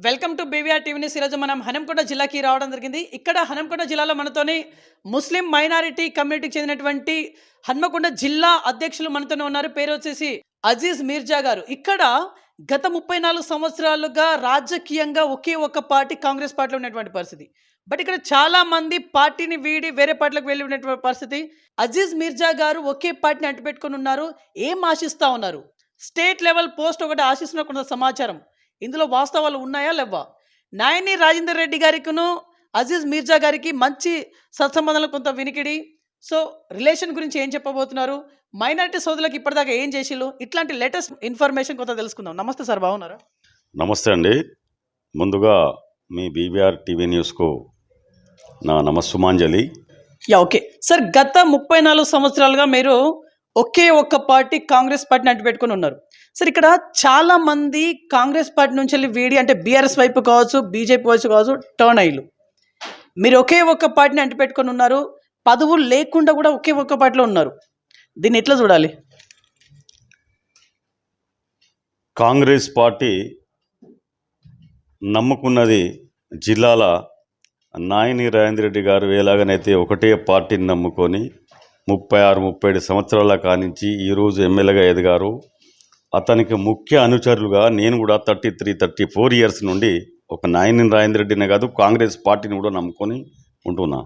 Welcome to BVR TV news. ఈరోజు మనం హనంకొండ జిల్లాకి రావడం జరిగింది. ఇక్కడ హనంకొండ జిల్లాలో మనతోని ముస్లిం మైనారిటీ కమ్యూనిటీకి చెందినటువంటి హన్మకొండ జిల్లా అధ్యక్షులు మనతోనే ఉన్నారు. పేరు వచ్చేసి అజీజ్ మీర్జా గారు. ఇక్కడ గత 34 సంవత్సరాలుగా రాజకీయంగా ఒకే ఒక్క పార్టీ కాంగ్రెస్ పార్టీలో ఉన్నటువంటి పరిస్థితి. బట్ ఇక్కడ చాలా మంది పార్టీని వీడి వేరే పార్టీలకు వెళ్ళి ఉన్నటువంటి పరిస్థితి. అజీజ్ మీర్జా గారు ఒకే పార్టీని అంటిపెట్టుకొని ఉన్నారు. ఏం ఆశిస్తా ఉన్నారు? స్టేట్ లెవెల్ పోస్ట్ ఒకటి ఆశిస్తున్న కొంత సమాచారం. ఇందులో వాస్తవాలు ఉన్నాయా లేవా? నాయని రాజేందర్ రెడ్డి గారికిను అజీజ్ మీర్జా గారికి మంచి సత్సంబంధాలు కొంత వినికిడి. సో రిలేషన్ గురించి ఏం చెప్పబోతున్నారు? మైనారిటీ సోదరులకు ఇప్పటిదాకా ఏం చేసిళ్ళు? ఇట్లాంటి లేటెస్ట్ ఇన్ఫర్మేషన్ కొంత తెలుసుకుందాం. నమస్తే సార్, బాగున్నారా? నమస్తే అండి. ముందుగా మీ బీవీఆర్ టీవీ న్యూస్కు నా నమస్సుమాంజలి. ఓకే సార్, గత 34 సంవత్సరాలుగా మీరు ఒకే ఒక్క పార్టీ కాంగ్రెస్ పార్టీని అంటిపెట్టుకుని ఉన్నారు. సార్, ఇక్కడ చాలా మంది కాంగ్రెస్ పార్టీ నుంచి వెళ్ళి వీడి అంటే బీఆర్ఎస్ వైపు కావచ్చు, బీజేపీ వైపు కావచ్చు టర్న్ అయ్యారు. మీరు ఒకే ఒక్క పార్టీని అంటిపెట్టుకొని ఉన్నారు. పదవులు లేకుండా కూడా ఒకే ఒక్క పార్టీలో ఉన్నారు. దీన్ని ఎట్లా చూడాలి? కాంగ్రెస్ పార్టీ నమ్ముకున్నది జిల్లాల నాయని రాజేందర్ రెడ్డి గారు ఎలాగనైతే ఒకటే పార్టీని నమ్ముకొని 36-37 సంవత్సరాల కానించి ఈరోజు ఎమ్మెల్యేగా ఎదిగారు. అతనికి ముఖ్య అనుచరులుగా నేను కూడా 33-34 ఇయర్స్ నుండి ఒక నాయని రాజేందర్ రెడ్డినే కాదు, కాంగ్రెస్ పార్టీని కూడా నమ్ముకొని ఉంటున్నా.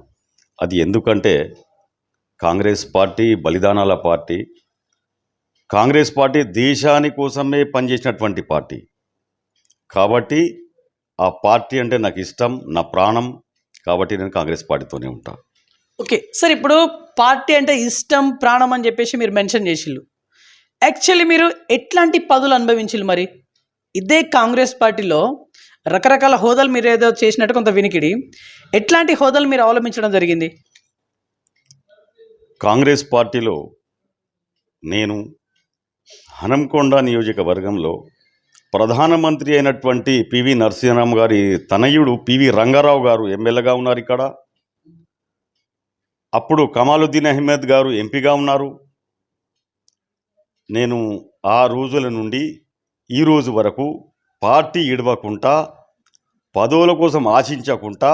అది ఎందుకంటే కాంగ్రెస్ పార్టీ బలిదానాల పార్టీ. కాంగ్రెస్ పార్టీ దేశాని కోసమే పనిచేసినటువంటి పార్టీ. కాబట్టి ఆ పార్టీ అంటే నాకు ఇష్టం, నా ప్రాణం. కాబట్టి నేను కాంగ్రెస్ పార్టీతోనే ఉంటా. ఓకే సార్, ఇప్పుడు పార్టీ అంటే ఇష్టం, ప్రాణం అని చెప్పేసి మీరు మెన్షన్ చేసిళ్ళు. యాక్చువల్లీ మీరు ఎట్లాంటి పదవులు అనుభవించిళ్ళు? మరి ఇదే కాంగ్రెస్ పార్టీలో రకరకాల హోదాలు మీరు ఏదో చేసినట్టు కొంత వినికిడి. ఎట్లాంటి హోదాలు మీరు అవలంబించడం జరిగింది? కాంగ్రెస్ పార్టీలో నేను హనంకొండ నియోజకవర్గంలో ప్రధానమంత్రి అయినటువంటి పివి నరసింహరావు గారి తనయుడు పివి రంగారావు గారు ఎమ్మెల్యేగా ఉన్నారు ఇక్కడ. అప్పుడు కమాలుద్దీన్ అహ్మద్ గారు ఎంపీగా ఉన్నారు. నేను ఆ రోజుల నుండి ఈ రోజు వరకు పార్టీ ఇడవకుండా, పదవుల కోసం ఆశించకుండా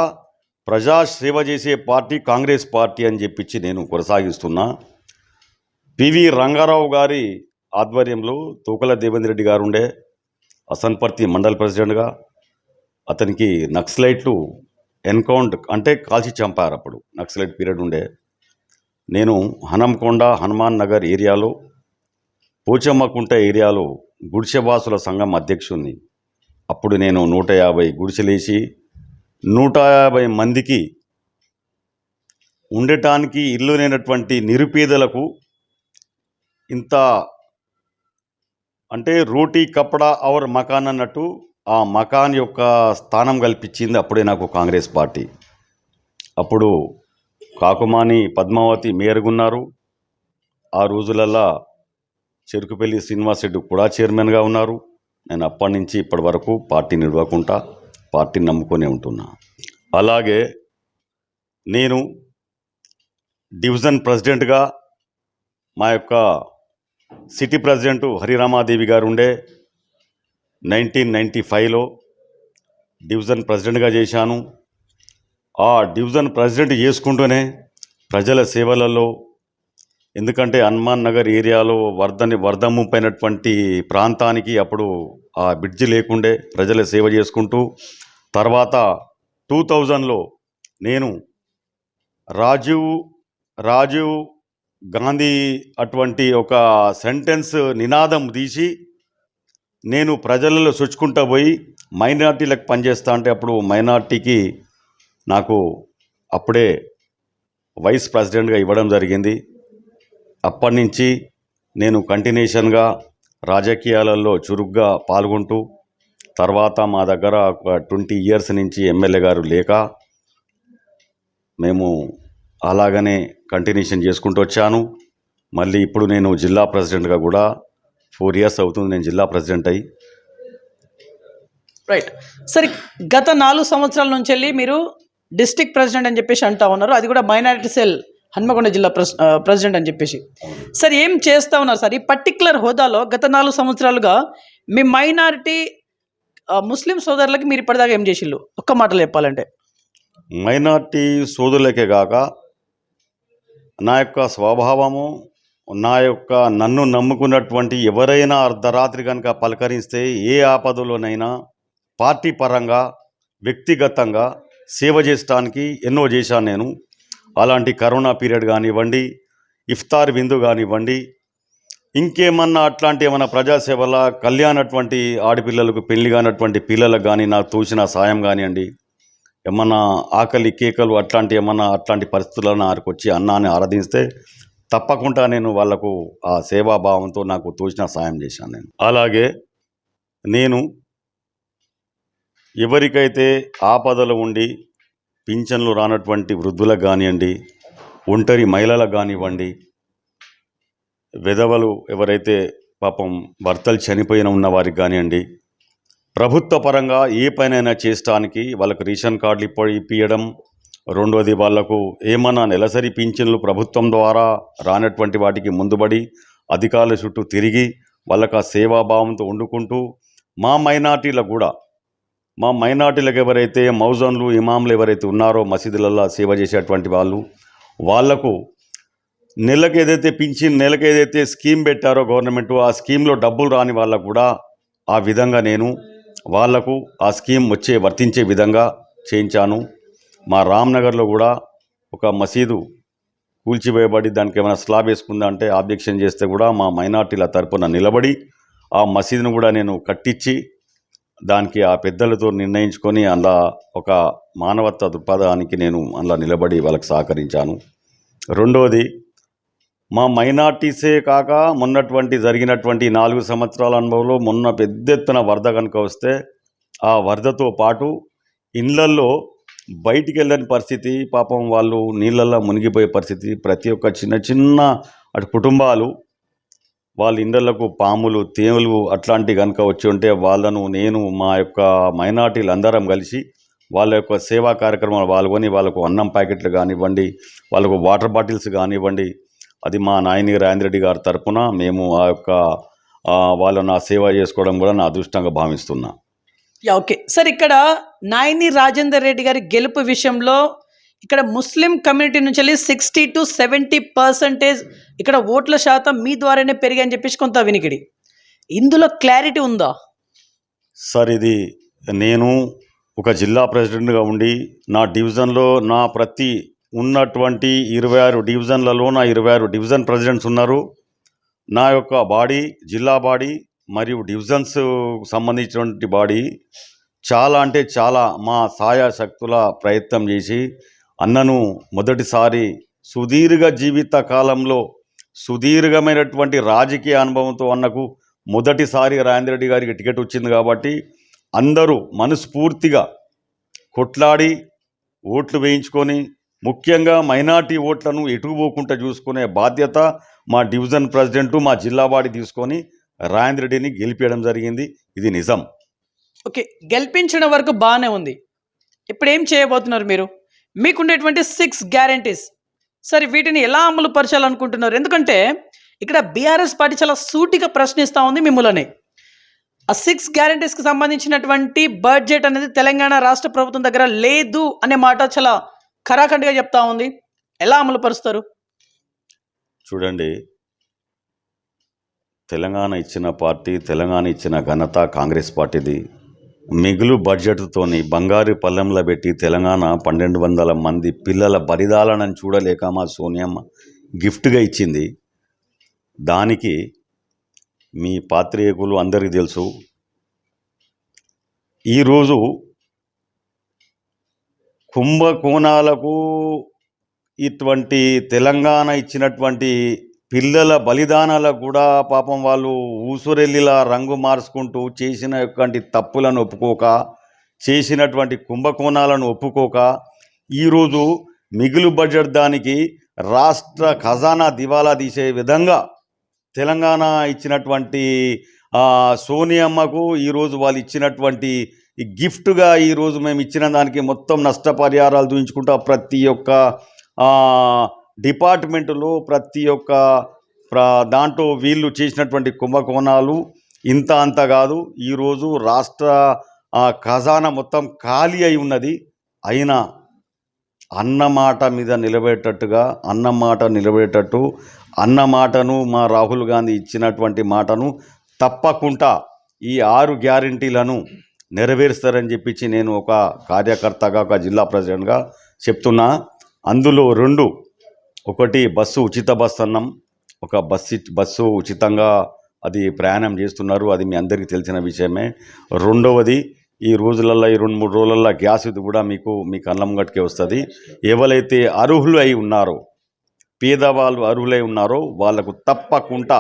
ప్రజాసేవ చేసే పార్టీ కాంగ్రెస్ పార్టీ అని చెప్పించి నేను కొనసాగిస్తున్నా. పివి రంగారావు గారి ఆధ్వర్యంలో తూకల దేవేంద్ర రెడ్డి గారు ఉండే అసన్పర్తి మండల్ ప్రెసిడెంట్గా. అతనికి నక్సలైట్లు ఎన్కౌంటర్ అంటే కాల్చి చంపారు. అప్పుడు నక్సలైట్ పీరియడ్ ఉండే. నేను హనంకొండ హనుమాన్ నగర్ ఏరియాలో, పోచమ్మకుంట ఏరియాలో గుడిసెవాసుల సంఘం అధ్యక్షుడిని. అప్పుడు నేను 150 గుడిసెలేసి 150 మందికి ఉండటానికి ఇల్లు లేనటువంటి నిరుపేదలకు ఇంత అంటే రోటీ కపడా ఔర్ మకాన్ అన్నట్టు ఆ మకాన్ యొక్క స్థానం కల్పించింది అప్పుడే నాకు కాంగ్రెస్ పార్టీ. అప్పుడు కాకుమాని పద్మావతి మేయర్గున్నారు. ఆ రోజులల్లా చెరుకుపల్లి శ్రీనివాస్ రెడ్డి కూడా చైర్మన్గా ఉన్నారు. నేను అప్పటి నుంచి ఇప్పటి వరకు పార్టీని ఇవ్వకుండా పార్టీని నమ్ముకొని ఉంటున్నా. అలాగే నేను డివిజన్ ప్రెసిడెంట్గా మా యొక్క సిటీ ప్రెసిడెంటు హరిరామాదేవి గారు ఉండే 1995లో డివిజన్ ప్రెసిడెంట్గా చేశాను. ఆ డివిజన్ ప్రెసిడెంట్ చేసుకుంటూనే ప్రజల సేవలలో, ఎందుకంటే హనుమాన్ నగర్ ఏరియాలో వరద ముప్పైనటువంటి ప్రాంతానికి అప్పుడు ఆ బ్రిడ్జి లేకుండే ప్రజల సేవ చేసుకుంటూ, తర్వాత 2000లో నేను రాజీవ్ గాంధీ అటువంటి ఒక సెంటెన్స్ నినాదం తీసి నేను ప్రజలలో చొచ్చుకుంటూ పోయి మైనార్టీలకు పనిచేస్తా అంటే అప్పుడు మైనార్టీకి నాకు అప్పుడే వైస్ ప్రెసిడెంట్గా ఇవ్వడం జరిగింది. అప్పటి నుంచి నేను కంటిన్యూషన్గా రాజకీయాలలో చురుగ్గా పాల్గొంటూ, తర్వాత మా దగ్గర ఒక 20 ఇయర్స్ నుంచి ఎమ్మెల్యే గారు లేక మేము అలాగనే కంటిన్యూషన్ చేసుకుంటూ వచ్చాను. మళ్ళీ ఇప్పుడు నేను జిల్లా ప్రెసిడెంట్గా కూడా 4 ఇయర్స్ అవుతుంది నేను జిల్లా ప్రెసిడెంట్ అయ్యి. రైట్. సరే, గత 4 సంవత్సరాల నుంచి వెళ్ళి మీరు డిస్ట్రిక్ట్ ప్రెసిడెంట్ అని చెప్పేసి అంటా ఉన్నారు. అది కూడా మైనారిటీ సెల్ హన్మకొండ జిల్లా ప్రెసిడెంట్ అని చెప్పేసి. సార్, ఏం చేస్తూ ఉన్నారు సార్ ఈ పర్టికులర్ హోదాలో? గత 4 సంవత్సరాలుగా మీ మైనారిటీ ముస్లిం సోదరులకి మీరు ఇప్పటిదాకా ఏం చేసిళ్ళు ఒక్క మాటలో చెప్పాలంటే? మైనార్టీ సోదరులకే కాక నా యొక్క స్వభావము, నన్ను నమ్ముకున్నటువంటి ఎవరైనా అర్ధరాత్రి కనుక పలకరిస్తే ఏ ఆపదలోనైనా పార్టీ పరంగా వ్యక్తిగతంగా సేవ చేయడానికి ఎన్నో చేశాను నేను. అలాంటి కరోనా పీరియడ్ కానివ్వండి, ఇఫ్తార్ విందు కానివ్వండి, ఇంకేమన్నా అట్లాంటి ఏమన్నా ప్రజాసేవల కళ్యాణటువంటి ఆడపిల్లలకు పెళ్లి కానటువంటి పిల్లలకు కానీ నాకు తోచిన సాయం కానివ్వండి, ఏమన్నా ఆకలి కేకలు అట్లాంటి పరిస్థితులను నాకు వచ్చి అన్నాన్ని ఆరాధిస్తే తప్పకుండా నేను వాళ్లకు ఆ సేవాభావంతో నాకు తోచిన సాయం చేశాను నేను. అలాగే నేను ఎవరికైతే ఆపదలు ఉండి పింఛన్లు రానటువంటి వృద్ధులకు కానివ్వండి, ఒంటరి మహిళలకు కానివ్వండి, విధవలు ఎవరైతే పాపం భర్తలు చనిపోయిన ఉన్న వారికి కానివ్వండి, ప్రభుత్వ పరంగా ఏ పనైనా చేయడానికి వాళ్ళకు రేషన్ కార్డులు ఇప్పించడం, రెండోది వాళ్లకు ఏమన్నా నెలసరి పింఛన్లు ప్రభుత్వం ద్వారా రానటువంటి వాటికి ముందుబడి అధికారుల చుట్టూ తిరిగి వాళ్ళకు ఆ సేవాభావంతో వండుకుంటూ మా మైనార్టీలకు ఎవరైతే మౌజన్లు ఇమాంలు ఎవరైతే ఉన్నారో మసీదులలో సేవ చేసేటువంటి వాళ్లకు నెలకు ఏదైతే స్కీమ్ పెట్టారో గవర్నమెంట్, ఆ స్కీమ్లో డబ్బులు రాని వాళ్ళకు కూడా ఆ విధంగా నేను వాళ్లకు ఆ స్కీమ్ వర్తించే విధంగా చేయించాను. మా రామ్నగర్లో కూడా ఒక మసీదు కూల్చివేయబడి దానికి ఏమైనా స్లాబ్ వేసుకుందా అంటే ఆబ్జెక్షన్ చేస్తే కూడా మా మైనార్టీల తరపున నిలబడి ఆ మసీదును కూడా నేను కట్టించి దానికి ఆ పెద్దలతో నిర్ణయించుకొని అందులో ఒక మానవత్వ దృక్పథానికి నేను అందులో నిలబడి వాళ్ళకి సహకరించాను. రెండోది మా మైనార్టీసే కాక జరిగినటువంటి 4 సంవత్సరాల అనుభవంలో మొన్న పెద్ద ఎత్తున వరద కనుక వస్తే ఆ వరదతో పాటు ఇళ్లల్లో బయటికి వెళ్ళని పరిస్థితి, పాపం వాళ్ళు నీళ్ళల్లో మునిగిపోయే పరిస్థితి, ప్రతి ఒక్క చిన్న అటు కుటుంబాలు వాళ్ళ ఇళ్లకు పాములు తేములు అట్లాంటివి కనుక వచ్చి ఉంటే వాళ్ళను నేను మా యొక్క మైనార్టీలు అందరం కలిసి వాళ్ళ యొక్క సేవా కార్యక్రమాలు పాల్గొని వాళ్ళకు అన్నం ప్యాకెట్లు కానివ్వండి, వాళ్ళకు వాటర్ బాటిల్స్ కానివ్వండి, అది మా నాయని రాజేంద్ర రెడ్డి గారి తరపున మేము ఆ యొక్క వాళ్ళను ఆ సేవ చేసుకోవడం కూడా నా అదృష్టంగా భావిస్తున్నా. ఓకే సార్, ఇక్కడ నాయని రాజేందర్ రెడ్డి గారి గెలుపు విషయంలో ఇక్కడ ముస్లిం కమ్యూనిటీ నుంచి వెళ్ళి 60 to 70% ఇక్కడ ఓట్ల శాతం మీ ద్వారానే పెరిగాయని చెప్పేసి కొంత వినికిడి, ఇందులో క్లారిటీ ఉందా సార్? ఇది నేను ఒక జిల్లా ప్రెసిడెంట్గా ఉండి నా డివిజన్లో నా ప్రతి ఉన్నటువంటి 26 డివిజన్లలో నా 26 డివిజన్ ప్రెసిడెంట్స్ ఉన్నారు. నా యొక్క బాడీ జిల్లా బాడీ మరియు డివిజన్స్ సంబంధించినటువంటి బాడీ చాలా అంటే చాలా మా సాయశక్తుల ప్రయత్నం చేసి అన్నను మొదటిసారి సుదీర్ఘ జీవిత కాలంలో సుదీర్ఘమైనటువంటి రాజకీయ అనుభవంతో అన్నకు మొదటిసారి రాజేంద్ర రెడ్డి గారికి టికెట్ వచ్చింది కాబట్టి అందరూ మనస్ఫూర్తిగా కొట్లాడి ఓట్లు వేయించుకొని ముఖ్యంగా మైనార్టీ ఓట్లను ఎటుపోకుండా చూసుకునే బాధ్యత మా డివిజన్ ప్రెసిడెంట్ మా జిల్లా బాడీ తీసుకొని రాజేంద్ర రెడ్డిని గెలిపించడం జరిగింది. ఇది నిజం. ఓకే, గెలిపించిన వరకు బాగానే ఉంది. ఇప్పుడు ఏం చేయబోతున్నారు మీరు? మీకుండేటువంటి 6 గ్యారంటీస్ సరే వీటిని ఎలా అమలు పరచాలనుకుంటున్నారు? ఎందుకంటే ఇక్కడ బీఆర్ఎస్ పార్టీ చాలా సూటిగా ప్రశ్నిస్తూ ఉంది మిమ్మల్ని. ఆ 6 గ్యారంటీస్కి సంబంధించినటువంటి బడ్జెట్ అనేది తెలంగాణ రాష్ట్ర ప్రభుత్వం దగ్గర లేదు అనే మాట చాలా ఖరాఖండిగా చెప్తా ఉంది. ఎలా అమలు పరుస్తారు? చూడండి, తెలంగాణ ఇచ్చిన పార్టీ, తెలంగాణ ఇచ్చిన ఘనత కాంగ్రెస్ పార్టీది. మిగులు బడ్జెట్తోని బంగారు పల్లెంలో పెట్టి తెలంగాణ 1200 మంది పిల్లల బలిదాలను చూడలేక మా సోనియమ్మ గిఫ్ట్గా ఇచ్చింది. దానికి మీ పాత్రికేయులు అందరికీ తెలుసు. ఈరోజు కుంభకోణాలకు ఇటువంటి తెలంగాణ ఇచ్చినటువంటి పిల్లల బలిదానాలకు కూడా పాపం వాళ్ళు ఊసురెల్లిలా రంగు మార్చుకుంటూ చేసినటువంటి తప్పులను ఒప్పుకోక, చేసినటువంటి కుంభకోణాలను ఒప్పుకోక ఈరోజు మిగులు బడ్జెట్ దానికి రాష్ట్ర ఖజానా దివాలా తీసే విధంగా తెలంగాణ ఇచ్చినటువంటి సోనియమ్మకు ఈరోజు వాళ్ళు ఇచ్చినటువంటి ఈ గిఫ్ట్గా ఈరోజు మేము ఇచ్చిన దానికి మొత్తం నష్టపరిహారాలు చూపించుకుంటా ప్రతి ఒక్క డిపార్ట్మెంటులో ప్రతి ఒక్క దాంట్లో వీళ్ళు చేసినటువంటి కుంభకోణాలు ఇంత అంత కాదు. ఈరోజు రాష్ట్ర ఆ ఖజానా మొత్తం ఖాళీ అయి ఉన్నది. అయినా అన్నమాట మీద నిలబడేటట్టుగా అన్నమాటను మా రాహుల్ గాంధీ ఇచ్చినటువంటి మాటను తప్పకుండా ఈ 6 గ్యారెంటీలను నెరవేరుస్తారని చెప్పించి నేను ఒక కార్యకర్తగా, ఒక జిల్లా ప్రెసిడెంట్గా చెప్తున్నా. అందులో 2, ఒకటి ఉచిత బస్సు అన్నాం. ఒక బస్సు ఉచితంగా అది ప్రయాణం చేస్తున్నారు, అది మీ అందరికీ తెలిసిన విషయమే. రెండవది, ఈ రోజులల్లో ఈ 2-3 రోజులల్లో గ్యాస్ ఇది కూడా మీ కళ్ళ ముంగటికే వస్తుంది. ఎవరైతే అర్హులై ఉన్నారో, పేదవాళ్ళు అర్హులై ఉన్నారో వాళ్ళకు తప్పకుండా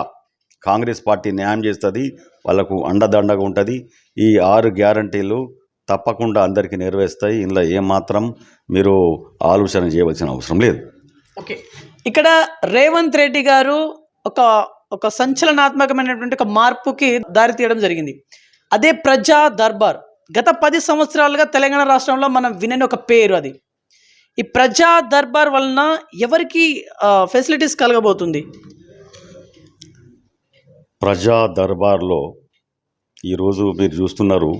కాంగ్రెస్ పార్టీ న్యాయం చేస్తుంది, వాళ్ళకు అండదండగా ఉంటుంది. ఈ 6 గ్యారంటీలు తప్పకుండా అందరికీ నెరవేరుస్తాయి. ఇందులో ఏమాత్రం మీరు ఆలోచన చేయవలసిన అవసరం లేదు. ఓకే, ఇక్కడ రేవంత్ రెడ్డి గారు ఒక ఒక సంచలనాత్మకమైనటువంటి ఒక మార్పుకి దారి తీయడం జరిగింది. అదే ప్రజా దర్బార్. గత 10 సంవత్సరాలుగా తెలంగాణ రాష్ట్రంలో మనం వినని ఒక పేరు అది. ఈ ప్రజా దర్బార్ వలన ఎవరికి ఫెసిలిటీస్ కలగబోతుంది? ప్రజా దర్బార్లో ఈరోజు మీరు చూస్తున్నారు,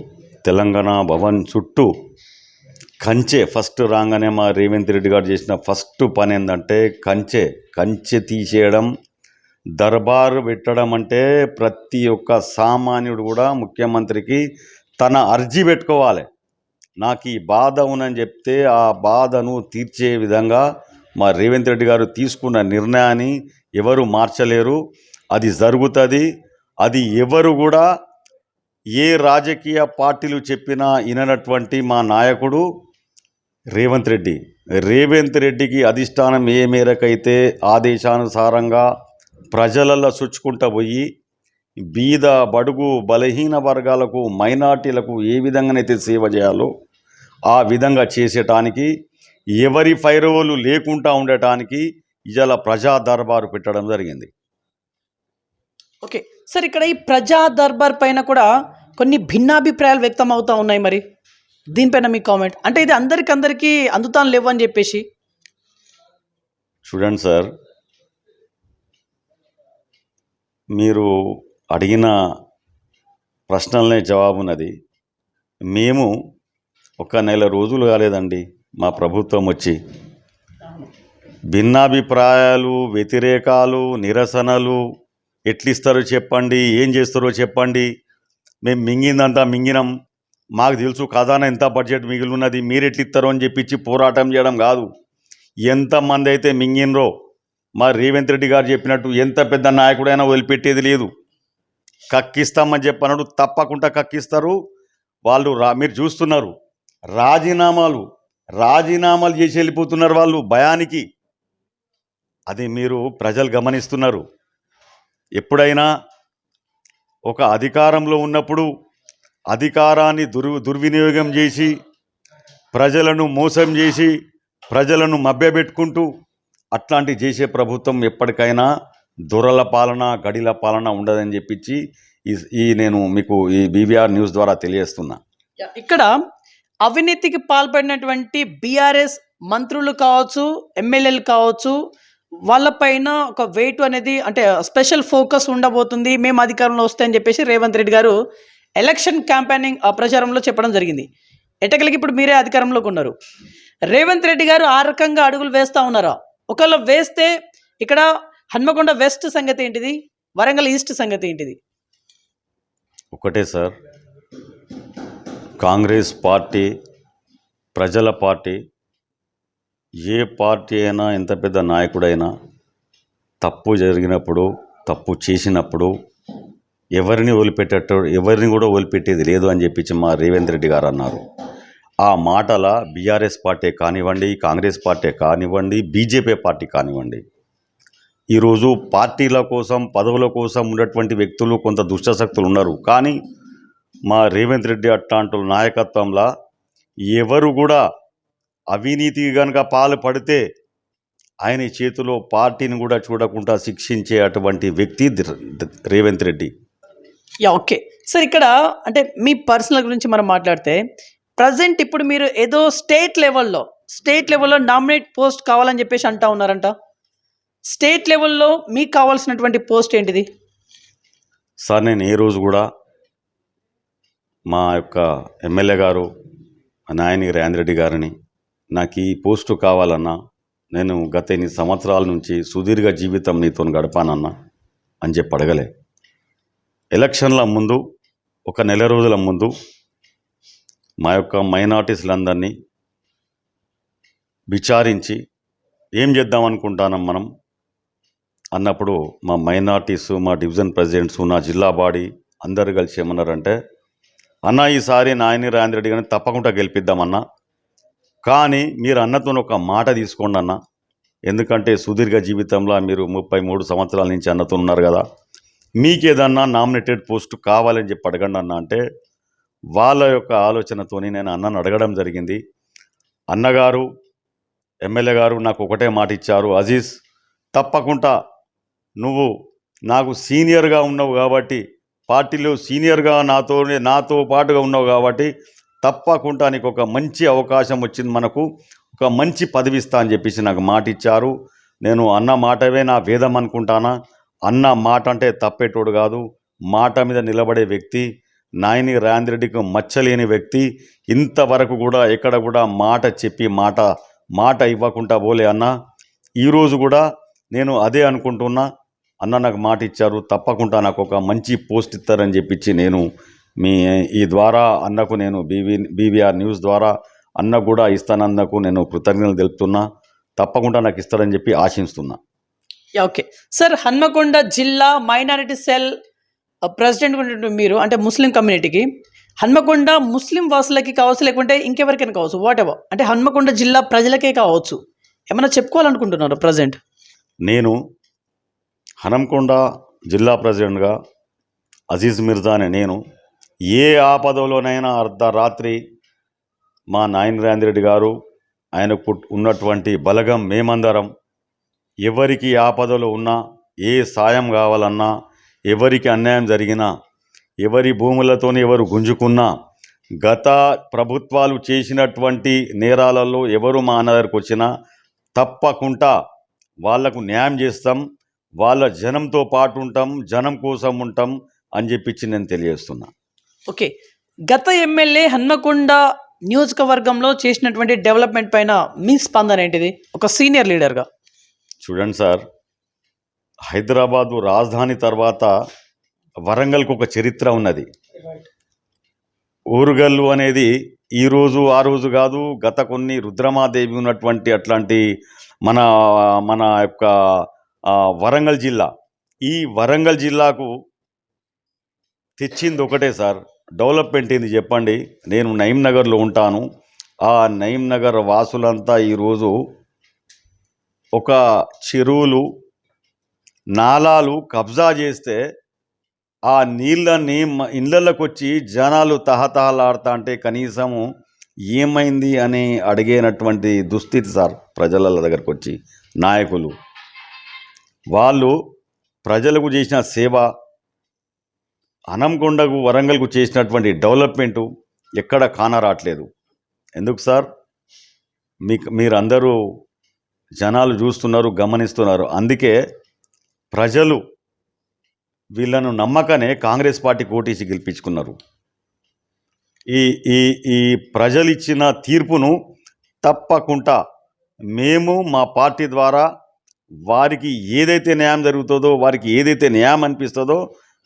తెలంగాణ భవన్ చుట్టూ కంచె. ఫస్ట్ రాగానే మా రేవంత్ రెడ్డి గారు చేసిన ఫస్ట్ పని ఏంటంటే కంచె తీసేయడం. దర్బారు పెట్టడం అంటే ప్రతి ఒక్క సామాన్యుడు కూడా ముఖ్యమంత్రికి తన అర్జీ పెట్టుకోవాలి. నాకు ఈ బాధ ఉందని చెప్తే ఆ బాధను తీర్చే విధంగా మా రేవంత్ రెడ్డి గారు తీసుకున్న నిర్ణయాన్ని ఎవరు మార్చలేరు. అది జరుగుతుంది. అది ఎవరు కూడా, ఏ రాజకీయ పార్టీలు చెప్పినా విననటువంటి మా నాయకుడు రేవంత్ రెడ్డికి అధిష్టానం ఏ మేరకైతే ఆదేశానుసారంగా ప్రజలలో చుచ్చుకుంటూ పోయి బీద బడుగు బలహీన వర్గాలకు, మైనార్టీలకు ఏ విధంగానైతే సేవ చేయాలో ఆ విధంగా చేసేటానికి, ఎవరి ఫైరవోలు లేకుండా ఉండటానికి ఇవాళ ప్రజా దర్బారు పెట్టడం జరిగింది. ఓకే సార్, ఇక్కడ ఈ ప్రజా దర్బార్ పైన కూడా కొన్ని భిన్నాభిప్రాయాలు వ్యక్తం అవుతూ ఉన్నాయి. మరి దీనిపైన మీ కామెంట్ అంటే, ఇది అందరికీ అందుతాను లేవు అని చెప్పేసి. చూడండి సార్, మీరు అడిగిన ప్రశ్నలనే జవాబున్నది. మేము ఒక నెల రోజులు కాలేదండి మా ప్రభుత్వం వచ్చి. భిన్నాభిప్రాయాలు, వ్యతిరేకాలు, నిరసనలు ఎట్లిస్తారో చెప్పండి, ఏం చేస్తారో చెప్పండి, మేము మింగిందంతా మింగినాం, మాకు తెలుసు ఖజానా ఎంత బడ్జెట్ మిగిలి ఉన్నది, మీరు ఎట్లిస్తారో అని చెప్పించి పోరాటం చేయడం కాదు. ఎంతమంది అయితే మింగినరో, మా రేవంత్ రెడ్డి గారు చెప్పినట్టు ఎంత పెద్ద నాయకుడైనా వదిలిపెట్టేది లేదు. కక్కిస్తామని చెప్పన్నాడు, తప్పకుండా కక్కిస్తారు వాళ్ళు. మీరు చూస్తున్నారు, రాజీనామాలు చేసి వెళ్ళిపోతున్నారు వాళ్ళు భయానికి. అది మీరు ప్రజలు గమనిస్తున్నారు. ఎప్పుడైనా ఒక అధికారంలో ఉన్నప్పుడు అధికారాన్ని దుర్వినియోగం చేసి, ప్రజలను మోసం చేసి, ప్రజలను మభ్యపెట్టుకుంటూ అట్లాంటివి చేసే ప్రభుత్వం ఎప్పటికైనా దొరల పాలన, గడిల పాలన ఉండదని చెప్పించి నేను మీకు ఈ బీవీఆర్ న్యూస్ ద్వారా తెలియజేస్తున్నా. ఇక్కడ అవినీతికి పాల్పడినటువంటి బీఆర్ఎస్ మంత్రులు కావచ్చు, ఎమ్మెల్యేలు కావచ్చు, వాళ్ళపైన ఒక వెయిట్ అనేది, అంటే స్పెషల్ ఫోకస్ ఉండబోతుంది మేము అధికారంలో వస్తే అని చెప్పేసి రేవంత్ రెడ్డి గారు ఎలక్షన్ క్యాంపెయినింగ్ ప్రచారంలో చెప్పడం జరిగింది. ఎటకలకి ఇప్పుడు మీరే అధికారంలోకి ఉన్నారు. రేవంత్ రెడ్డి గారు ఆ రకంగా అడుగులు వేస్తూ ఉన్నారా? ఒకవేళ వేస్తే ఇక్కడ హన్మకొండ వెస్ట్ సంగతి ఏంటిది, వరంగల్ ఈస్ట్ సంగతి ఏంటిది? ఒకటే సార్, కాంగ్రెస్ పార్టీ ప్రజల పార్టీ. ఏ పార్టీ అయినా, ఎంత పెద్ద నాయకుడైనా తప్పు జరిగినప్పుడు, తప్పు చేసినప్పుడు ఎవరిని కూడా వదిలిపెట్టేది లేదు అని చెప్పించి మా రేవంత్ రెడ్డి గారు అన్నారు. ఆ మాటల బీఆర్ఎస్ పార్టీ కానివ్వండి, కాంగ్రెస్ పార్టీ కానివ్వండి, బీజేపీ పార్టీ కానివ్వండి, ఈరోజు పార్టీల కోసం, పదవుల కోసం ఉన్నటువంటి వ్యక్తులు, కొంత దుష్టశక్తులు ఉన్నారు. కానీ మా రేవంత్ రెడ్డి అట్లాంటి నాయకత్వంలో ఎవరు కూడా అవినీతి కనుక పాల్పడితే ఆయన చేతిలో పార్టీని కూడా చూడకుండా శిక్షించే అటువంటి వ్యక్తి రేవంత్ రెడ్డి. ఓకే సార్, ఇక్కడ అంటే మీ పర్సనల్ గురించి మనం మాట్లాడితే, ప్రజెంట్ ఇప్పుడు మీరు ఏదో స్టేట్ లెవెల్లో నామినేట్ పోస్ట్ కావాలని చెప్పేసి అంటా ఉన్నారంట. స్టేట్ లెవెల్లో మీకు కావాల్సినటువంటి పోస్ట్ ఏంటిది? సార్, నేను ఏ రోజు కూడా మా యొక్క ఎమ్మెల్యే గారు నాయని రేవంత్ రెడ్డి గారిని నాకు ఈ పోస్టు కావాలన్నా, నేను గత 8 సంవత్సరాల నుంచి సుదీర్ఘ జీవితం నీతో గడపానన్నా అని చెప్పి అడగలే. ఎలక్షన్ల ముందు ఒక నెల రోజుల ముందు మా యొక్క మైనార్టీస్లందరినీ విచారించి ఏం చేద్దాం అనుకుంటున్నాం మనం అన్నప్పుడు మా మైనార్టీస్, మా డివిజన్ ప్రెసిడెంట్స్, నా జిల్లా బాడీ అందరు కలిసి ఏమన్నారంటే, అన్న ఈసారి నాయని రేవంత్ రెడ్డి గారిని తప్పకుండా గెలిపిద్దామన్నా, కానీ మీరు అన్నతో ఒక మాట తీసుకోండి అన్న, ఎందుకంటే సుదీర్ఘ జీవితంలో మీరు 33 సంవత్సరాల నుంచి అన్నతో ఉన్నారు కదా, మీకేదన్నా నామినేటెడ్ పోస్ట్ కావాలని చెప్పి అడగండి అన్న అంటే, వాళ్ళ యొక్క ఆలోచనతోని నేను అన్నను అడగడం జరిగింది. అన్నగారు, ఎమ్మెల్యే గారు నాకు ఒకటే మాట ఇచ్చారు, అజీజ్ తప్పకుండా నువ్వు నాకు సీనియర్గా ఉన్నావు కాబట్టి, పార్టీలో సీనియర్గా నాతో పాటుగా ఉన్నావు కాబట్టి తప్పకుండా నీకు ఒక మంచి అవకాశం వచ్చింది, మనకు ఒక మంచి పదవి ఇస్తా అని చెప్పేసి నాకు మాట ఇచ్చారు. నేను అన్న మాటవే నా వేదం అనుకుంటానా. అన్న మాట అంటే తప్పేటోడు కాదు, మాట మీద నిలబడే వ్యక్తి, నాయని రేవంత్ రెడ్డికి మచ్చలేని వ్యక్తి. ఇంతవరకు కూడా ఎక్కడ కూడా మాట చెప్పి మాట ఇవ్వకుండా పోలే అన్న. ఈరోజు కూడా నేను అదే అనుకుంటున్నా. అన్న నాకు మాట ఇచ్చారు, తప్పకుండా నాకు ఒక మంచి పోస్ట్ ఇస్తారని చెప్పించి నేను ఈ ద్వారా అన్నకు నేను బీవీఆర్ న్యూస్ ద్వారా అన్నకు కూడా ఇస్తానన్నకు నేను కృతజ్ఞతలు తెలుపుతున్నా. తప్పకుండా నాకు ఇస్తారని చెప్పి ఆశిస్తున్నా. ఓకే సార్, హన్మకొండ జిల్లా మైనారిటీ సెల్ ప్రెసిడెంట్ మీరు, అంటే ముస్లిం కమ్యూనిటీకి, హన్మకొండ ముస్లిం వాసులకి కావచ్చు, లేకుంటే ఇంకెవరికైనా కావచ్చు, వాట్ ఎవర్, అంటే హన్మకొండ జిల్లా ప్రజలకే కావచ్చు, ఏమైనా చెప్పుకోవాలనుకుంటున్నారు ప్రజెంట్? నేను హన్మకొండ జిల్లా ప్రెసిడెంట్గా అజీజ్ మిర్జా అనే నేను ఏ ఆపదలోనైనా అర్ధరాత్రి మా నాయని రేవంత్ రెడ్డి గారు, ఆయనకు ఉన్నటువంటి బలగం మేమందరం ఎవరికి ఆపదలో ఉన్నా, ఏ సాయం కావాలన్నా, ఎవరికి అన్యాయం జరిగినా, ఎవరి భూములతోని ఎవరు గుంజుకున్నా, గత ప్రభుత్వాలు చేసినటువంటి నేరాలలో ఎవరు మా అన్న దగ్గరకు వచ్చినా తప్పకుండా వాళ్లకు న్యాయం చేస్తాం, వాళ్ళ జనంతో పాటు ఉంటాం, జనం కోసం ఉంటాం అని చెప్పించి నేను తెలియజేస్తున్నా. ఓకే, గత ఎమ్మెల్యే హన్మకొండ నియోజకవర్గంలో చేసినటువంటి డెవలప్మెంట్ పైన మీ స్పందన ఏంటిది ఒక సీనియర్ లీడర్గా? చూడండి సార్, హైదరాబాదు రాజధాని తర్వాత వరంగల్కు ఒక చరిత్ర ఉన్నది. ఊరుగల్లు అనేది ఈరోజు ఆ రోజు కాదు, గత కొన్ని రుద్రమాదేవి ఉన్నటువంటి అట్లాంటి మన యొక్క వరంగల్ జిల్లా, ఈ వరంగల్ జిల్లాకు తెచ్చింది ఒకటే సార్, డెవలప్మెంట్ ఏంది చెప్పండి. నేను నయీంనగర్లో ఉంటాను. ఆ నయీంనగర్ వాసులంతా ఈరోజు ఒక చెరువులు, నాలాలు కబ్జా చేస్తే ఆ నీళ్ళని ఇళ్ళకి వచ్చి జనాలు తహతహలాడుతా అంటే కనీసము ఏమైంది అని అడిగేనటువంటి దుస్థితి సార్. ప్రజల దగ్గరకు వచ్చి నాయకులు వాళ్ళు ప్రజలకు చేసిన సేవ, హన్మకొండకు వరంగల్కు చేసినటువంటి డెవలప్మెంటు ఎక్కడ కానరాట్లేదు. ఎందుకు సార్? మీరందరూ జనాలు చూస్తున్నారు, గమనిస్తున్నారు. అందుకే ప్రజలు వీళ్ళను నమ్మకనే కాంగ్రెస్ పార్టీ ఓటేసి గెలిపించుకున్నారు. ఈ ప్రజలు ఇచ్చిన తీర్పును తప్పకుండా మేము మా పార్టీ ద్వారా వారికి ఏదైతే న్యాయం జరుగుతుందో, వారికి ఏదైతే న్యాయం అనిపిస్తుందో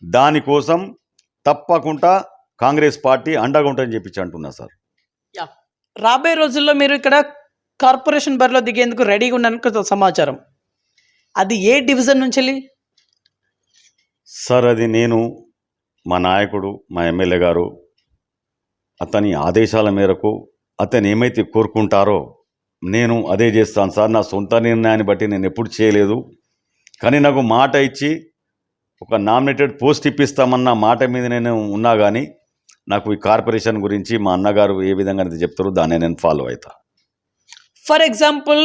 దానికోసం తప్పకుండా కాంగ్రెస్ పార్టీ అండగా ఉంటుందని చెప్పి అంటున్నా సార్. రాబోయే రోజుల్లో మీరు ఇక్కడ కార్పొరేషన్ బరిలో దిగేందుకు రెడీగా ఉన్నాను సమాచారం. అది ఏ డివిజన్ నుంచి వెళ్ళి సార్? అది నేను, మా నాయకుడు, మా ఎమ్మెల్యే గారు అతని ఆదేశాల మేరకు అతను ఏమైతే కోరుకుంటారో నేను అదే చేస్తాను సార్. నా సొంత నిర్ణయాన్ని బట్టి నేను ఎప్పుడు చేయలేదు, కానీ నాకు మాట ఇచ్చి ఒక నామినేటెడ్ పోస్ట్ ఇప్పిస్తామన్న మాట మీద నేను ఉన్నా. కానీ నాకు ఈ కార్పొరేషన్ గురించి మా అన్నగారు ఏ విధంగా చెప్తారో దాన్ని నేను ఫాలో అవుతా. ఫర్ ఎగ్జాంపుల్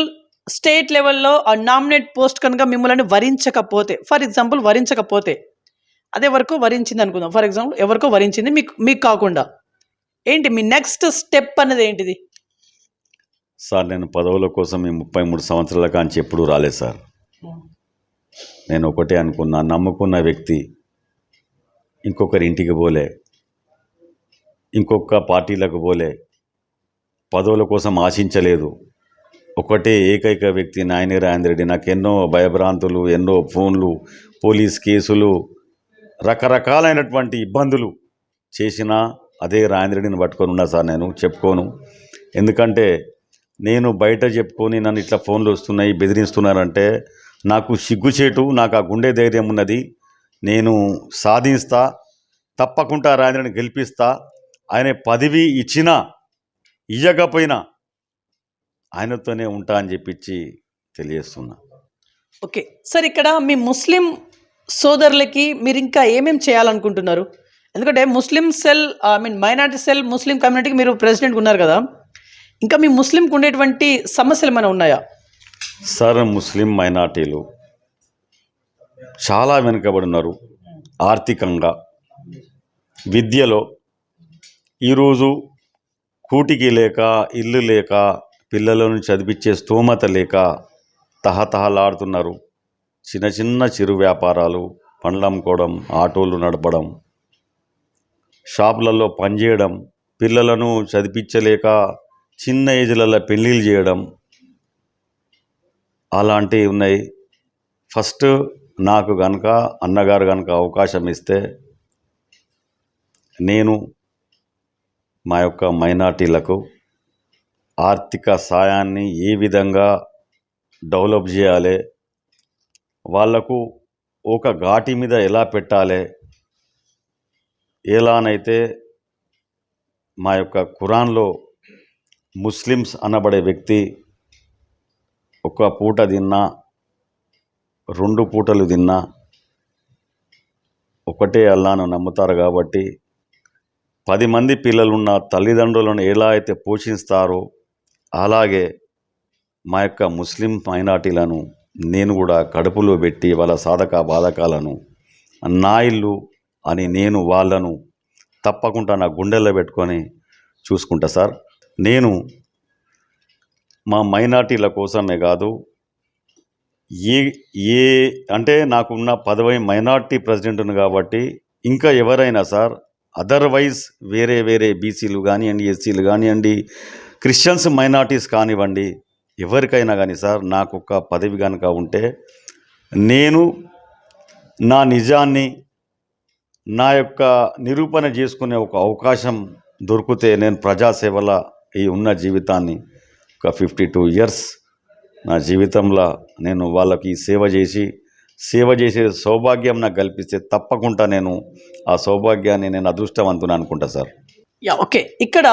స్టేట్ లెవెల్లో ఆ నామినేట్ పోస్ట్ కనుక మిమ్మల్ని వరించకపోతే అదే వరకు వరించింది అనుకుందాం. ఫర్ ఎగ్జాంపుల్ ఎవరికో వరించింది, మీకు కాకుండా ఏంటి మీ నెక్స్ట్ స్టెప్ అనేది ఏంటిది? సార్, నేను పదవుల కోసం ఈ 33 సంవత్సరాల కాంచి ఎప్పుడూ రాలేదు సార్. నేను ఒకటే అనుకున్నా, నమ్ముకున్న వ్యక్తి ఇంకొకరి ఇంటికి పోలే, ఇంకొక పార్టీలకు పోలే, పదవుల కోసం ఆశించలేదు. ఒకటే ఏకైక వ్యక్తి నాయని రాజేంద్ర రెడ్డి. నాకు ఎన్నో భయభ్రాంతులు, ఎన్నో ఫోన్లు, పోలీస్ కేసులు, రకరకాలైనటువంటి ఇబ్బందులు చేసినా అదే రాజేంద్ర రెడ్డిని పట్టుకొని ఉన్నా సార్. నేను చెప్పుకోను, ఎందుకంటే నేను బయట చెప్పుకొని నన్ను ఇట్లా ఫోన్లు వస్తున్నాయి, బెదిరిస్తున్నారంటే నాకు సిగ్గుచేటు. నాకు ఆ గుండె ధైర్యం ఉన్నది. నేను సాధిస్తా, తప్పకుండా రాజేంద్రని గెలిపిస్తా. ఆయన పదవి ఇచ్చినా ఇయ్యకపోయినా ఆయనతోనే ఉంటా అని చెప్పించి తెలియజేస్తున్నా. ఓకే సార్, ఇక్కడ మీ ముస్లిం సోదరులకి మీరు ఇంకా ఏమేమి చేయాలనుకుంటున్నారు? ఎందుకంటే Muslim cell, I mean minority cell Muslim కమ్యూనిటీకి మీరు ప్రెసిడెంట్గా ఉన్నారు కదా, ఇంకా మీ ముస్లింకి ఉండేటువంటి సమస్యలు ఏమైనా ఉన్నాయా? సార్, ముస్లిం మైనార్టీలు చాలా వెనుకబడి ఉన్నారు. ఆర్థికంగా, విద్యలో. ఈరోజు కూటికి లేక, ఇల్లు లేక, పిల్లలను చదివించే స్తోమత లేక తహతహలాడుతున్నారు. చిన్న చిన్న చిరు వ్యాపారాలు, పండ్లు అమ్ముకోవడం, ఆటోలు నడపడం, షాపులలో పనిచేయడం, పిల్లలను చదివించలేక చిన్న ఏజ్లలో పెళ్ళిళ్ళు చేయడం, అలాంటివి ఉన్నాయి. ఫస్ట్ నాకు కనుక అన్నగారు కనుక అవకాశం ఇస్తే నేను మా యొక్క మైనార్టీలకు ఆర్థిక సాయాన్ని ఏ విధంగా డెవలప్ చేయాలి, వాళ్లకు ఒక ఘాటి మీద ఎలా పెట్టాలి, ఎలానైతే మా యొక్క ఖురాన్లో ముస్లిమ్స్ అనబడే వ్యక్తి ఒక పూట తిన్నా, 2 పూటలు తిన్నా ఒకటే అల్లాను నమ్ముతారు. కాబట్టి 10 మంది పిల్లలున్న తల్లిదండ్రులను ఎలా అయితే పోషిస్తారో అలాగే మా యొక్క ముస్లిం మైనార్టీలను నేను కూడా కడుపులో పెట్టి వాళ్ళ సాధక బాధకాలను నా ఇల్లు అని నేను వాళ్ళను తప్పకుండా నా గుండెల్లో పెట్టుకొని చూసుకుంటా సార్. నేను మా మైనార్టీల కోసమే కాదు, ఏ ఏ అంటే నాకున్న పదవి మైనార్టీ ప్రెసిడెంట్ను కాబట్టి ఇంకా ఎవరైనా సార్, అదర్వైజ్ వేరే వేరే బీసీలు కానివ్వండి, ఎస్సీలు కానివ్వండి, క్రిస్టియన్స్ మైనార్టీస్ కానివ్వండి, ఎవరికైనా కానీ సార్ నాకు ఒక పదవి కనుక ఉంటే నేను నా నిజాన్ని, నా యొక్క నిరూపణ చేసుకునే ఒక అవకాశం దొరికితే నేను ప్రజాసేవలో ఈ ఉన్న జీవితాన్ని ఒక 52 ఇయర్స్ నా జీవితంలో నేను వాళ్ళకి సేవ చేసే సౌభాగ్యం నాకు కల్పిస్తే తప్పకుండా నేను ఆ సౌభాగ్యాన్ని నేను అదృష్టవంతుని అనుకుంటా సార్. Yeah, okay. ఇక్కడ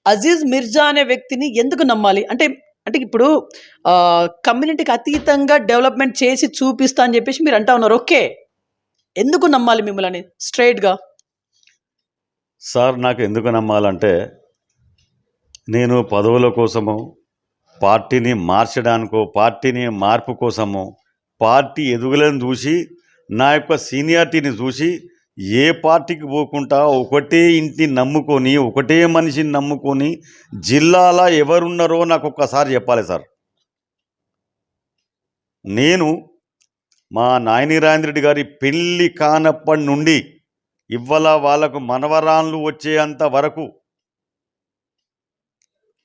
అజీజ్ మిర్జా అనే వ్యక్తిని ఎందుకు నమ్మాలి? అంటే అంటే ఇప్పుడు కమ్యూనిటీకి అతీతంగా డెవలప్మెంట్ చేసి చూపిస్తా అని చెప్పేసి మీరు అంటా ఉన్నారు. ఓకే, ఎందుకు నమ్మాలి మిమ్మల్ని స్ట్రైట్గా? సార్, నాకు ఎందుకు నమ్మాలంటే నేను పదవుల కోసము, పార్టీని మార్చడానికో, పార్టీని మార్పు కోసము, పార్టీ ఎదుగులను చూసి, నా యొక్క సీనియారిటీని చూసి ఏ పార్టీకి పోకుండా ఒకటే ఇంటిని నమ్ముకొని, ఒకటే మనిషిని నమ్ముకొని జిల్లాలో ఎవరున్నారో నాకు ఒక్కసారి చెప్పాలి సార్. నేను మా నాయని రాజేంద్ర రెడ్డి గారి పెళ్ళి కానప్పటి నుండి ఇవ్వాల వాళ్ళకు మనవరాళ్ళు వచ్చేంత వరకు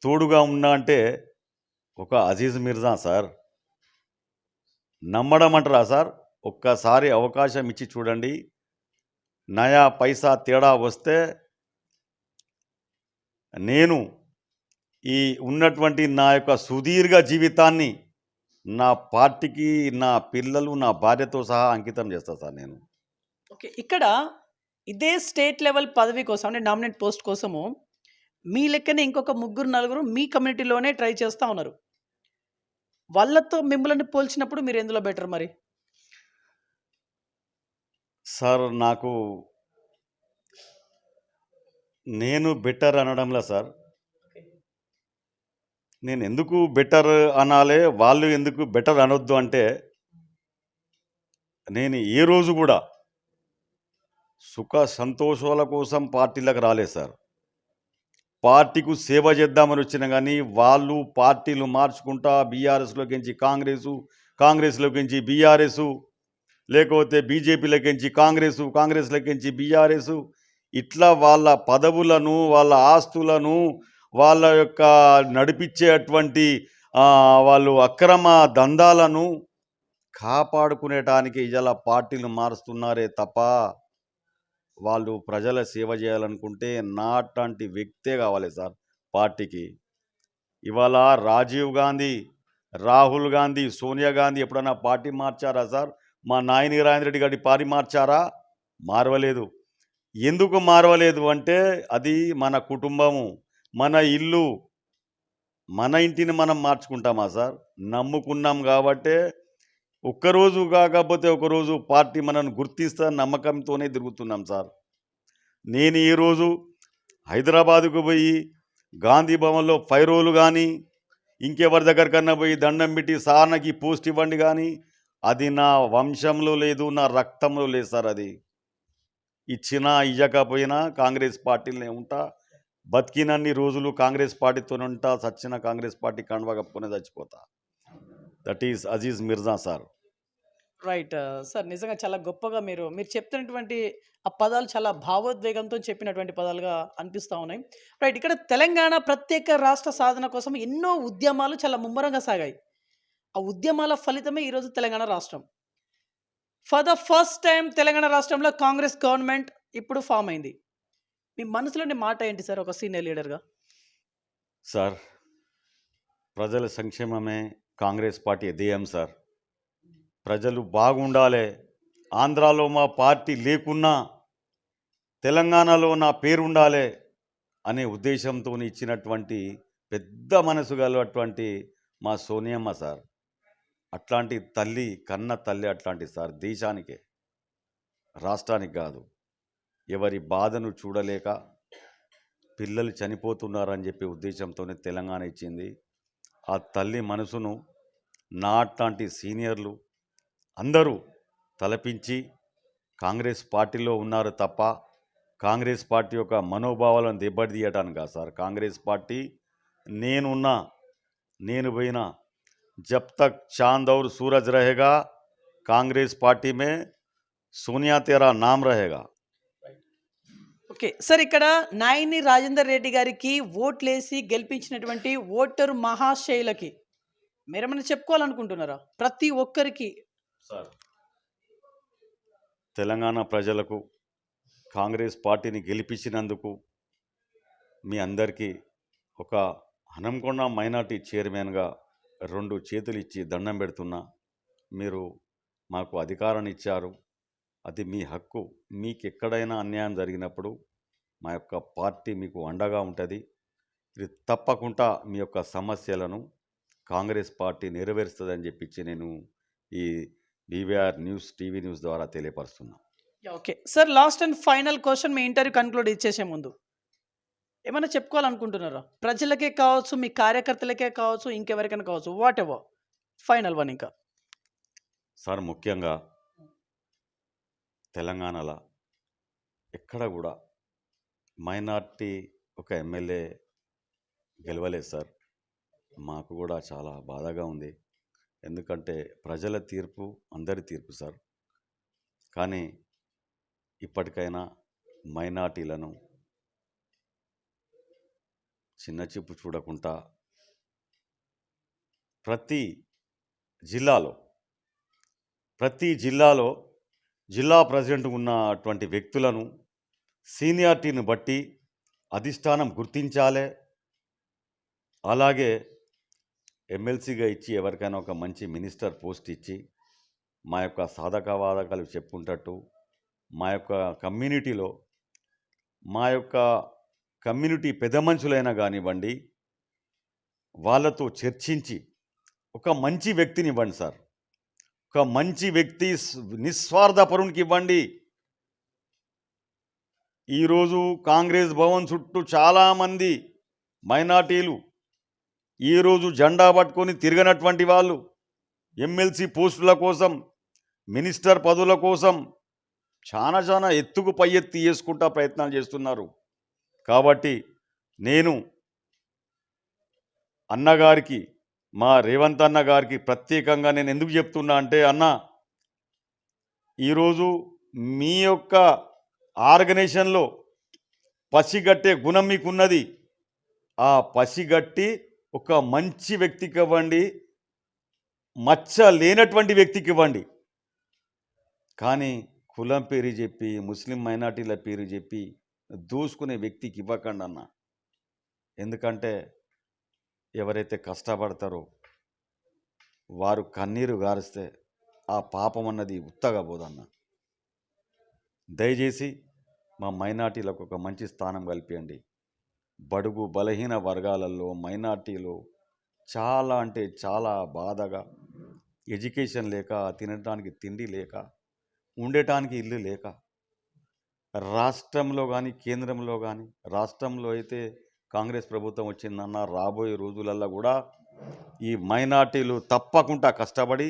తోడుగా ఉన్నా అంటే ఒక అజీజ్ మిర్జా సార్. నమ్మడం అంటారా సార్? ఒక్కసారి అవకాశం ఇచ్చి చూడండి. నయా పైసా తేడా వస్తే నేను ఈ ఉన్నటువంటి నా యొక్క సుదీర్ఘ జీవితాన్ని నా పార్టీకి, నా పిల్లలు, నా భార్యతో సహా అంకితం చేస్తా సార్ నేను. ఓకే, ఇక్కడ ఇదే స్టేట్ లెవెల్ పదవి కోసం అంటే నామినేట్ పోస్ట్ కోసము మీ లెక్కనే ఇంకొక 3-4 మీ కమ్యూనిటీలోనే ట్రై చేస్తూ ఉన్నారు. వాళ్ళతో మిమ్మల్ని పోల్చినప్పుడు మీరు ఎందులో బెటర్ మరి? సార్, నేను బెటర్ అనడంలా సార్. నేను ఎందుకు బెటర్ అనాలే, వాళ్ళు ఎందుకు బెటర్ అనొద్దు అంటే, నేను ఏ రోజు కూడా సుఖ సంతోషాల కోసం పార్టీలకు రాలేదు సార్. పార్టీకు సేవ చేద్దామని వచ్చినా కానీ వాళ్ళు పార్టీలు మార్చుకుంటా బీఆర్ఎస్లోకించి కాంగ్రెస్లోకించి బీఆర్ఎస్, లేకపోతే బీజేపీలోకించి కాంగ్రెస్లోకించి బీఆర్ఎస్, ఇట్లా వాళ్ళ పదవులను, వాళ్ళ ఆస్తులను, వాళ్ళ యొక్క నడిపించేటువంటి వాళ్ళు అక్రమ దందాలను కాపాడుకునేటానికి ఇవాళ పార్టీలు మారుస్తున్నారే తప్ప వాళ్ళు ప్రజల సేవ చేయాలనుకుంటే నాట్లాంటి వ్యక్తే కావాలి సార్ పార్టీకి. ఇవాళ రాజీవ్ గాంధీ, రాహుల్ గాంధీ, సోనియా గాంధీ ఎప్పుడన్నా పార్టీ మార్చారా సార్? మా నాయని రాజేంద్ర రెడ్డి గారి పార్టీ మార్చారా? మారవలేదు. ఎందుకు మారవలేదు అంటే అది మన కుటుంబము, మన ఇల్లు, మన ఇంటిని మనం మార్చుకుంటామా సార్? నమ్ముకున్నాం కాబట్టే ఒక్కరోజు కాకపోతే ఒకరోజు పార్టీ మనను గుర్తిస్తా నమ్మకంతోనే తిరుగుతున్నాం సార్. నేను ఈరోజు హైదరాబాదుకు పోయి గాంధీ భవన్లో 5 రోజులు కానీ ఇంకెవరి దగ్గరకన్నా పోయి దండం పెట్టి సార్నకి పోస్ట్ ఇవ్వండి కానీ అది నా వంశంలో లేదు, నా రక్తంలో లేదు సార్. అది ఇచ్చినా ఇయ్యకపోయినా కాంగ్రెస్ పార్టీలోనే ఉంటా, బతికినన్ని రోజులు కాంగ్రెస్ పార్టీతోనే ఉంటా, సచ్చిన కాంగ్రెస్ పార్టీ కండువా కప్పుకొని చచ్చిపోతా. That is Aziz Mirza sir. Right. Sir నిజంగా చాలా గొప్పగా మీరు చెప్తున్నటువంటి ఆ పదాలు చాలా భావోద్వేగంతో చెప్పినటువంటి పదాలుగా అనిపిస్తూ ఉన్నాయి. రైట్. ఇక్కడ తెలంగాణ ప్రత్యేక రాష్ట్ర సాధన కోసం ఎన్నో ఉద్యమాలు చాలా ముమ్మరంగా సాగాయి. ఆ ఉద్యమాల ఫలితమే ఈరోజు తెలంగాణ రాష్ట్రం. For the first time Telangana రాష్ట్రంలో కాంగ్రెస్ గవర్నమెంట్ ఇప్పుడు ఫామ్ అయింది. మీ మనసులోని మాట ఏంటి సార్ ఒక సీనియర్ లీడర్గా? సార్, ప్రజల సంక్షేమమే కాంగ్రెస్ పార్టీ ధ్యేయం సార్. ప్రజలు బాగుండాలి, ఆంధ్రాలో మా పార్టీ లేకున్నా తెలంగాణలో నా పేరు ఉండాలి అనే ఉద్దేశంతో ఇచ్చినటువంటి పెద్ద మనసు గలటువంటి మా సోనియమ్మ సార్. అట్లాంటి తల్లి, కన్న తల్లి అట్లాంటి సార్. దేశానికే, రాష్ట్రానికి కాదు. ఎవరి బాధను చూడలేక పిల్లలు చనిపోతున్నారని చెప్పి ఉద్దేశంతోనే తెలంగాణ ఇచ్చింది. ఆ తల్లి మనసును నా అట్లాంటి సీనియర్లు అందరూ తలపించి కాంగ్రెస్ పార్టీలో ఉన్నారు తప్ప కాంగ్రెస్ పార్టీ యొక్క మనోభావాలను దెబ్బతీయటానికి కాదు సార్. కాంగ్రెస్ పార్టీ నేనున్నా, నేను పోయినా, జబ్ తక్ చాంద్ ఔర్ సూరజ్ रहेगा కాంగ్రెస్ పార్టీ మే సోనియా తేరా నామ్ रहेगा. ఓకే సార్, ఇక్కడ నాయని రాజేందర్ రెడ్డి గారికి ఓట్లేసి గెలిపించినటువంటి ఓటరు మహాశైలకి మీరేమైనా చెప్పుకోవాలనుకుంటున్నారా? ప్రతి ఒక్కరికి సార్, తెలంగాణ ప్రజలకు కాంగ్రెస్ పార్టీని గెలిపించినందుకు మీ అందరికీ ఒక హనంకొండ మైనార్టీ చైర్మన్గా 2 చేతులు ఇచ్చి దండం పెడుతున్నా. మీరు మాకు అధికారాన్ని ఇచ్చారు, అది మీ హక్కు. మీకు ఎక్కడైనా అన్యాయం జరిగినప్పుడు మా యొక్క పార్టీ మీకు అండగా ఉంటుంది. ఇది తప్పకుండా మీ యొక్క సమస్యలను కాంగ్రెస్ పార్టీ నెరవేరుస్తుందని చెప్పించి నేను ఈ బీవీఆర్ న్యూస్, టీవీ న్యూస్ ద్వారా తెలియపరుస్తున్నా. Okay sir, last and final question. మీ ఇంటర్వ్యూ కన్క్లూడ్ ఇచ్చేసే ముందు ఏమైనా చెప్పుకోవాలనుకుంటున్నారా? ప్రజలకే కావచ్చు, మీ కార్యకర్తలకే కావచ్చు, ఇంకెవరికైనా కావచ్చు, వాట్ ఎవర్ ఫైనల్ వన్. ఇంకా సార్, ముఖ్యంగా తెలంగాణలో ఎక్కడ కూడా మైనార్టీ ఒక ఎమ్మెల్యే గెలవలేదు సార్. మాకు కూడా చాలా బాధగా ఉంది. ఎందుకంటే ప్రజల తీర్పు అందరి తీర్పు సార్. కానీ ఇప్పటికైనా మైనార్టీలను చిన్న చూపు చూడకుండా ప్రతి జిల్లాలో జిల్లా ప్రెసిడెంట్ ఉన్నటువంటి వ్యక్తులను సీనియారిటీని బట్టి అధిష్టానం గుర్తించాలి. అలాగే ఎమ్మెల్సీగా ఇచ్చి ఎవరికైనా ఒక మంచి మినిస్టర్ పోస్ట్ ఇచ్చి మా యొక్క సాధకవాదకాలు చెప్పుకుంటట్టు మా యొక్క కమ్యూనిటీలో మా యొక్క కమ్యూనిటీ పెద్ద మనుషులైనా కానివ్వండి, వాళ్ళతో చర్చించి ఒక మంచి వ్యక్తిని ఇవ్వండి సార్. ఒక మంచి వ్యక్తి, నిస్వార్థపరునికి ఇవ్వండి. ఈరోజు కాంగ్రెస్ భవన్ చుట్టూ చాలామంది మైనార్టీలు ఈరోజు జెండా పట్టుకొని తిరగనటువంటి వాళ్ళు ఎమ్మెల్సీ పోస్టుల కోసం, మినిస్టర్ పదవుల కోసం చాలా ఎత్తుకు పై ఎత్తి చేసుకుంటా ప్రయత్నాలు చేస్తున్నారు. కాబట్టి నేను అన్నగారికి, మా రేవంత్ అన్న గారికి ప్రత్యేకంగా నేను ఎందుకు చెప్తున్నా అంటే, అన్న, ఈరోజు మీ యొక్క ఆర్గనైజేషన్లో పసిగట్టే గుణం మీకున్నది. ఆ పసిగట్టి ఒక మంచి వ్యక్తికి ఇవ్వండి, మచ్చ లేనటువంటి వ్యక్తికి ఇవ్వండి. కానీ కులం పేరు చెప్పి, ముస్లిం మైనార్టీల పేరు చెప్పి దూసుకునే వ్యక్తికి ఇవ్వకండి అన్న. ఎందుకంటే ఎవరైతే కష్టపడతారో వారు కన్నీరు గారిస్తే ఆ పాపం అన్నది ఉత్తగా పోదన్న. దయచేసి మా మైనార్టీలకు ఒక మంచి స్థానం కల్పించండి. బడుగు బలహీన వర్గాలలో మైనార్టీలు చాలా అంటే చాలా బాధగా ఎడ్యుకేషన్ లేక, తినడానికి తిండి లేక, ఉండటానికి ఇల్లు లేక, రాష్ట్రంలో కానీ కేంద్రంలో కానీ, రాష్ట్రంలో అయితే కాంగ్రెస్ ప్రభుత్వం వచ్చిందన్న, రాబోయే రోజులల్లో కూడా ఈ మైనార్టీలు తప్పకుండా కష్టపడి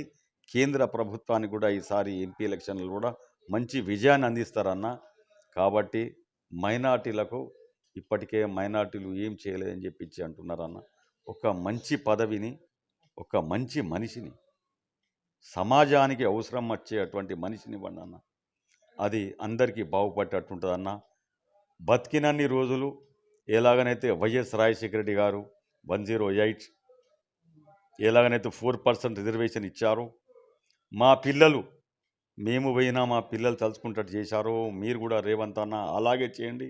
కేంద్ర ప్రభుత్వానికి కూడా ఈసారి ఎంపీ ఎలక్షన్లు కూడా మంచి విజయాన్ని అందిస్తారన్న. కాబట్టి మైనార్టీలకు ఇప్పటికే మైనార్టీలు ఏం చేయలేదని చెప్పించి అంటున్నారన్న. ఒక మంచి పదవిని, ఒక మంచి మనిషిని, సమాజానికి అవసరం వచ్చేటువంటి మనిషిని ఇవ్వండి అన్న. అది అందరికీ బాగుపడేటట్టుంటుందన్న. బతికినన్ని రోజులు ఎలాగనైతే వైఎస్ రాజశేఖర రెడ్డి గారు 108 ఎలాగనైతే 4% రిజర్వేషన్ ఇచ్చారో, మా పిల్లలు మేము పోయినా మా పిల్లలు తలుచుకుంటట్టు చేశారో మీరు కూడా రేవంత్ అన్న అలాగే చేయండి.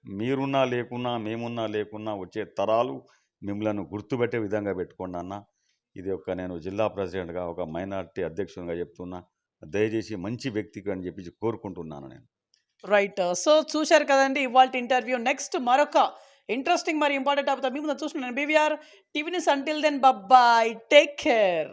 మీరున్నా లేకున్నా, మేమున్నా లేకున్నా వచ్చే తరాలు మిమ్మల్ని గుర్తుపెట్టే విధంగా పెట్టుకోండి అన్న. ఇది నేను జిల్లా ప్రెసిడెంట్గా, ఒక మైనార్టీ అధ్యక్షునిగా చెప్తున్నా. దయచేసి మంచి వ్యక్తికి అని చెప్పి కోరుకుంటున్నాను నేను. రైట్. సో చూశారు కదండి ఇవాల్టి ఇంటర్వ్యూ. నెక్స్ట్ మరొక ఇంట్రెస్టింగ్ మరి ఇంపార్టెంట్ టాపిక్‌తో మీ ముందు చూస్తున్నాను. BVR TV news. Until then bye, take care.